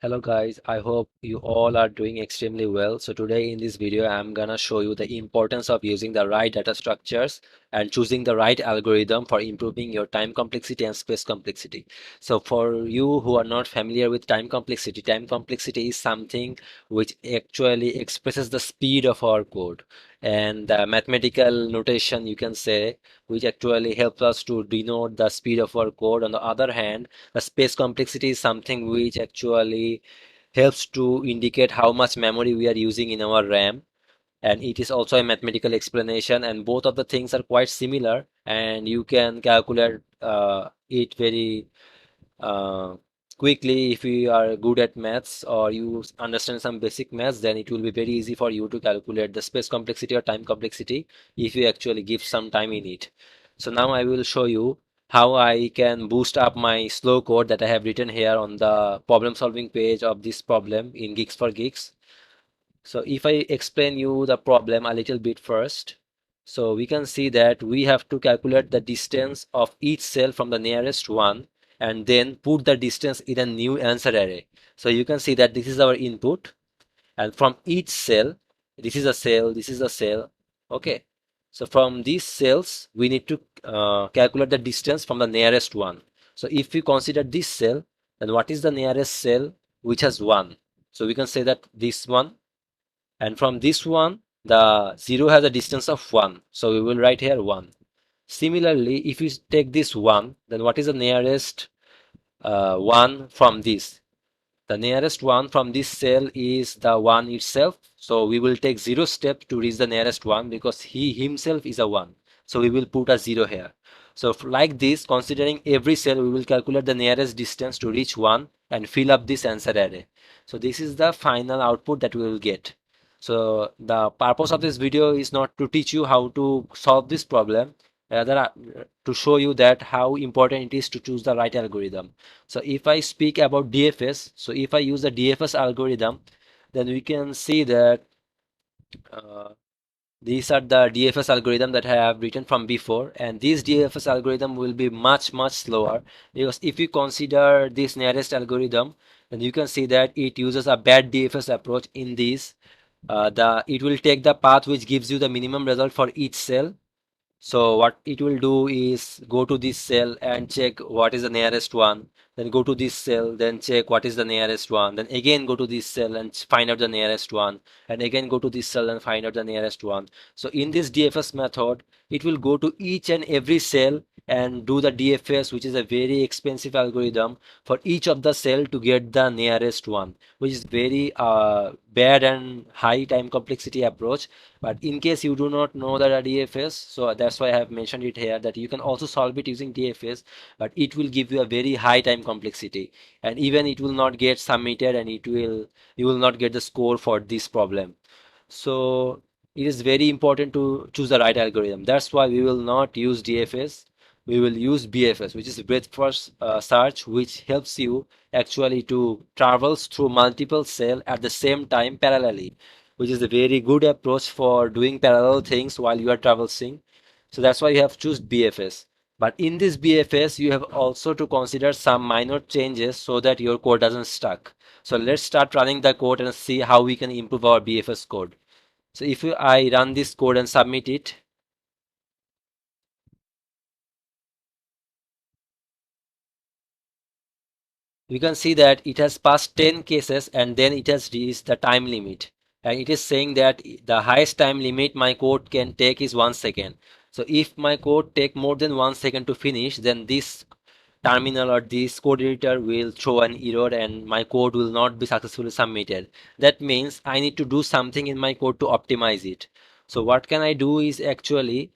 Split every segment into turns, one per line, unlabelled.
Hello guys, I hope you all are doing extremely well. So today in this video, I'm gonna show you the importance of using the right data structures and choosing the right algorithm for improving your time complexity and space complexity. So for you who are not familiar with time complexity is something which actually expresses the speed of our code and the mathematical notation you can say, which actually helps us to denote the speed of our code. On the other hand, the space complexity is something which actually helps to indicate how much memory we are using in our RAM, and it is also a mathematical explanation, and both of the things are quite similar, and you can calculate it very uh, quickly. If you are good at maths or you understand some basic maths, then it will be very easy for you to calculate the space complexity or time complexity if you actually give some time in it. So now I will show you how I can boost up my slow code that I have written here on the problem solving page of this problem in Geeks for Geeks. So if I explain you the problem a little bit first, so we can see that we have to calculate the distance of each cell from the nearest one and then put the distance in a new answer array. So you can see that this is our input, and from each cell, this is a cell, this is a cell. Okay. So from these cells, we need to calculate the distance from the nearest one. So if we consider this cell, then what is the nearest cell which has 1? So we can say that this one, and from this one the 0 has a distance of 1, so we will write here 1. Similarly, if we take this 1, then what is the nearest 1 from this? The nearest one from this cell is the 1 itself, so we will take 0 step to reach the nearest one because he himself is a 1, so we will put a 0 here. So like this, considering every cell, we will calculate the nearest distance to reach 1 and fill up this answer array. So this is the final output that we will get. So the purpose of this video is not to teach you how to solve this problem, rather to show you that how important it is to choose the right algorithm. So if I speak about DFS, so if I use the DFS algorithm, then we can see that uh, these are the DFS algorithm that I have written from before, and this DFS algorithm will be much slower, because if you consider this nearest algorithm, then you can see that it uses a bad DFS approach in this. It will take the path which gives you the minimum result for each cell. So what it will do is go to this cell and check what is the nearest one, then go to this cell, then check what is the nearest one, then again go to this cell and find out the nearest one, and again go to this cell and find out the nearest one. So in this DFS method, it will go to each and every cell and do the DFS, which is a very expensive algorithm for each of the cell to get the nearest one, which is very bad and high time complexity approach. But in case you do not know the DFS, so that's why I have mentioned it here, that you can also solve it using DFS, but it will give you a very high time complexity, and even it will not get submitted, and you will not get the score for this problem. So it is very important to choose the right algorithm. That's why we will not use DFS. We will use BFS, which is breadth first search, which helps you actually to travels through multiple cells at the same time parallelly, which is a very good approach for doing parallel things while you are traversing. So that's why you have choose BFS. But in this BFS, you have also to consider some minor changes so that your code doesn't stuck. So let's start running the code and see how we can improve our BFS code. So if I run this code and submit it, we can see that it has passed 10 cases and then it has reached the time limit. And it is saying that the highest time limit my code can take is 1 second. So if my code take more than 1 second to finish, then this terminal or this code editor will throw an error and my code will not be successfully submitted. That means I need to do something in my code to optimize it. So what can I do is actually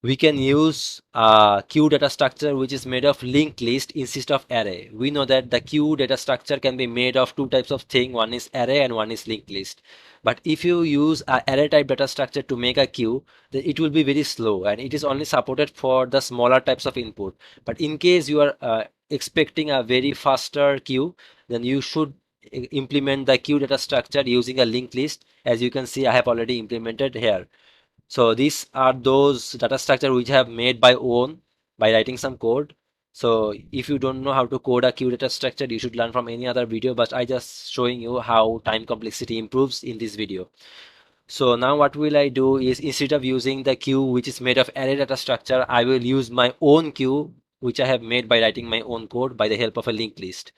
we can use a queue data structure which is made of linked list instead of array. We know that the queue data structure can be made of two types of thing. One is array and one is linked list. But if you use a array type data structure to make a queue, then it will be very slow and it is only supported for the smaller types of input. But in case you are expecting a very faster queue, then you should implement the queue data structure using a linked list. As you can see, I have already implemented here. So these are those data structure which I have made by own by writing some code. So if you don't know how to code a queue data structure, you should learn from any other video, but I just showing you how time complexity improves in this video. So now what will I do is, instead of using the queue which is made of array data structure, I will use my own queue which I have made by writing my own code by the help of a linked list.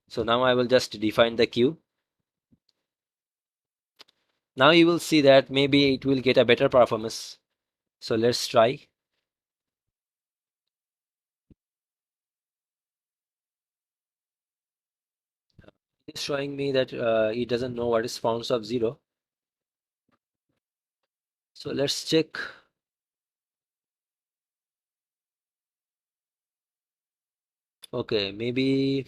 So now I will just define the queue. Now you will see that maybe it will get a better performance. So let's try. It's showing me that it doesn't know what is founds of 0. So let's check. Okay, maybe.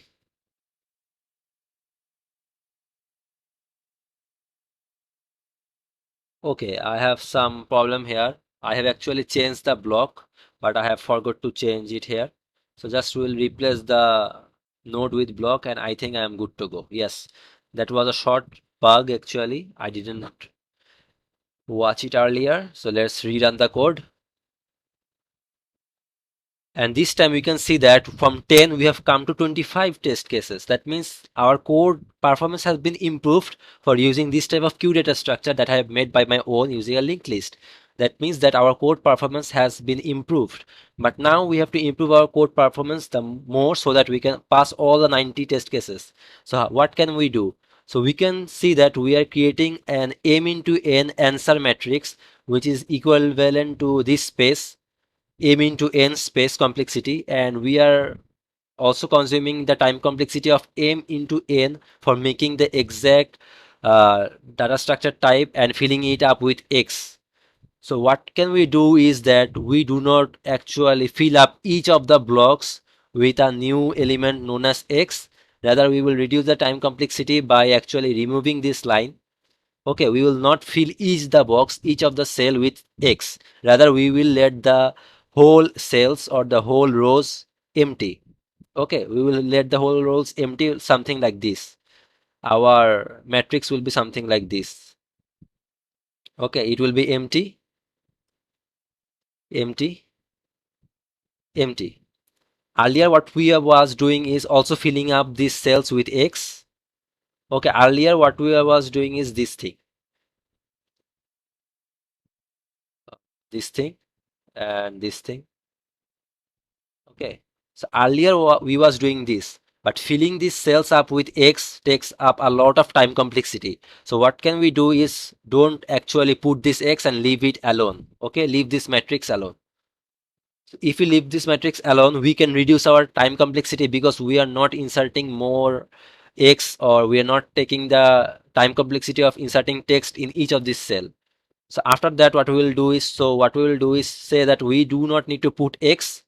Okay, I have some problem here. I have actually changed the block, but I have forgot to change it here. So just will replace the node with block, and I think I am good to go. Yes, that was a short bug actually. I didn't watch it earlier. So let's rerun the code. And this time we can see that from 10 we have come to 25 test cases. That means our code performance has been improved for using this type of queue data structure that I have made by my own using a linked list. That means that our code performance has been improved. But now we have to improve our code performance the more so that we can pass all the 90 test cases. So what can we do? So we can see that we are creating an m into n answer matrix which is equivalent to this space m into n space complexity, and we are also consuming the time complexity of m into n for making the exact data structure type and filling it up with x. So what can we do is that we do not actually fill up each of the blocks with a new element known as x. Rather, we will reduce the time complexity by actually removing this line. Okay, we will not fill each of the cell with X. Rather, we will let the whole cells or the whole rows empty. Okay, we will let the whole rows empty, something like this. Our matrix will be something like this. Okay, it will be empty, empty, empty. Earlier, what we was doing is also filling up these cells with X. Okay, earlier what we was doing is this thing, and this thing. Okay, so earlier we was doing this, but filling these cells up with X takes up a lot of time complexity. So what can we do is, don't actually put this X and leave it alone. Okay, leave this matrix alone. So if we leave this matrix alone, we can reduce our time complexity because we are not inserting more X, or we are not taking the time complexity of inserting text in each of this cell. So after that, what we will do is, say that we do not need to put X,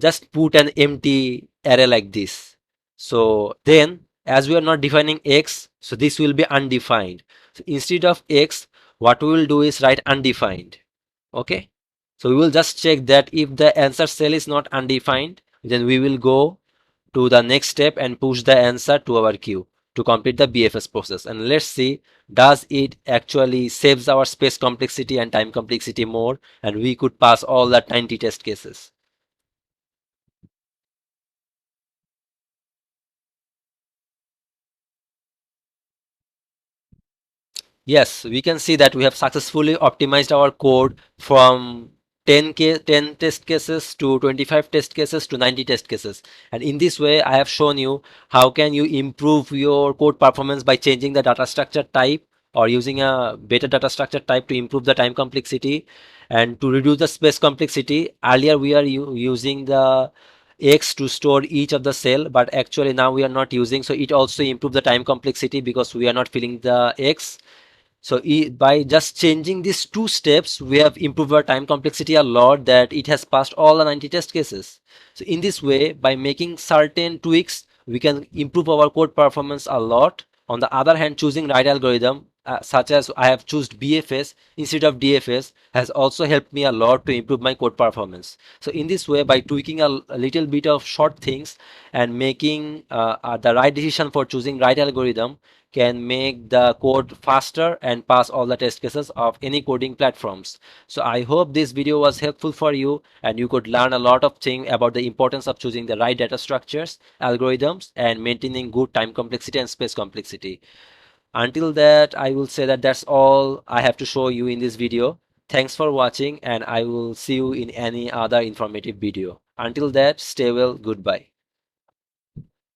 just put an empty array like this. So then, as we are not defining X, so this will be undefined. So instead of X, what we will do is write undefined. Okay, so we will just check that if the answer cell is not undefined, then we will go to the next step and push the answer to our queue to complete the BFS process. And let's see, does it actually saves our space complexity and time complexity more, and we could pass all the 90 test cases. Yes, we can see that we have successfully optimized our code from 10 test cases to 25 test cases to 90 test cases. And in this way, I have shown you how can you improve your code performance by changing the data structure type or using a better data structure type to improve the time complexity and to reduce the space complexity. Earlier, we are using the X to store each of the cell, but actually now we are not using. So it also improves the time complexity because we are not filling the X. So by just changing these two steps, we have improved our time complexity a lot, that it has passed all the 90 test cases. So in this way, by making certain tweaks, we can improve our code performance a lot. On the other hand, choosing right algorithm such as I have chosen BFS instead of DFS has also helped me a lot to improve my code performance. So in this way, by tweaking a little bit of short things and making the right decision for choosing right algorithm can make the code faster and pass all the test cases of any coding platforms. So I hope this video was helpful for you and you could learn a lot of things about the importance of choosing the right data structures, algorithms, and maintaining good time complexity and space complexity. Until that, I will say that that's all I have to show you in this video. Thanks for watching and I will see you in any other informative video. Until that, stay well, goodbye.